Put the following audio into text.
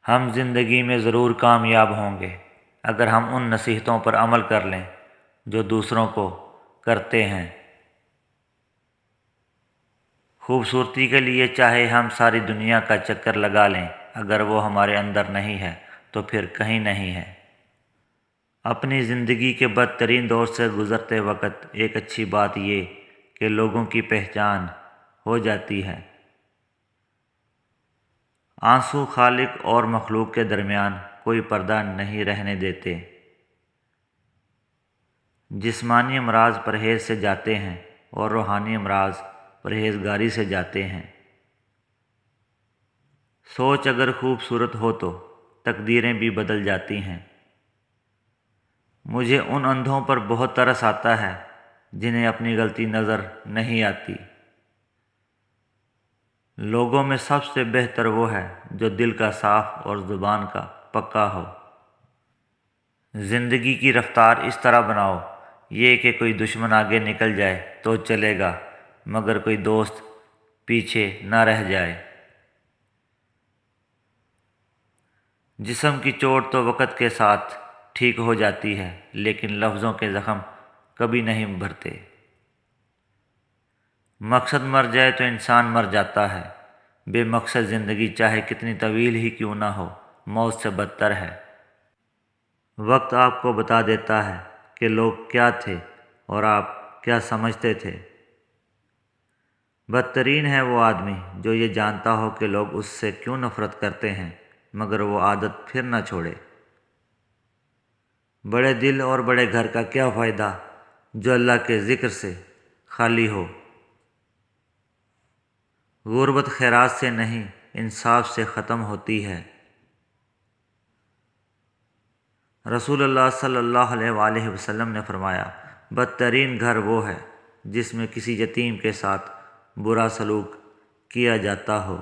ہم زندگی میں ضرور کامیاب ہوں گے اگر ہم ان نصیحتوں پر عمل کر لیں جو دوسروں کو کرتے ہیں۔ خوبصورتی کے لیے چاہے ہم ساری دنیا کا چکر لگا لیں، اگر وہ ہمارے اندر نہیں ہے تو پھر کہیں نہیں ہے۔ اپنی زندگی کے بدترین دور سے گزرتے وقت ایک اچھی بات یہ کہ لوگوں کی پہچان ہو جاتی ہے۔ آنسو خالق اور مخلوق کے درمیان کوئی پردہ نہیں رہنے دیتے۔ جسمانی امراض پرہیز سے جاتے ہیں اور روحانی امراض پرہیزگاری سے جاتے ہیں۔ سوچ اگر خوبصورت ہو تو تقدیریں بھی بدل جاتی ہیں۔ مجھے ان اندھوں پر بہت ترس آتا ہے جنہیں اپنی غلطی نظر نہیں آتی۔ لوگوں میں سب سے بہتر وہ ہے جو دل کا صاف اور زبان کا پکا ہو۔ زندگی کی رفتار اس طرح بناؤ یہ کہ کوئی دشمن آگے نکل جائے تو چلے گا، مگر کوئی دوست پیچھے نہ رہ جائے۔ جسم کی چوٹ تو وقت کے ساتھ ٹھیک ہو جاتی ہے، لیکن لفظوں کے زخم کبھی نہیں بھرتے۔ مقصد مر جائے تو انسان مر جاتا ہے۔ بے مقصد زندگی چاہے کتنی طویل ہی کیوں نہ ہو، موت سے بدتر ہے۔ وقت آپ کو بتا دیتا ہے کہ لوگ کیا تھے اور آپ کیا سمجھتے تھے۔ بدترین ہے وہ آدمی جو یہ جانتا ہو کہ لوگ اس سے کیوں نفرت کرتے ہیں، مگر وہ عادت پھر نہ چھوڑے۔ بڑے دل اور بڑے گھر کا کیا فائدہ جو اللہ کے ذکر سے خالی ہو۔ غربت خیرات سے نہیں، انصاف سے ختم ہوتی ہے۔ رسول اللہ صلی اللہ علیہ وآلہ وسلم نے فرمایا، بدترین گھر وہ ہے جس میں کسی یتیم کے ساتھ برا سلوک کیا جاتا ہو۔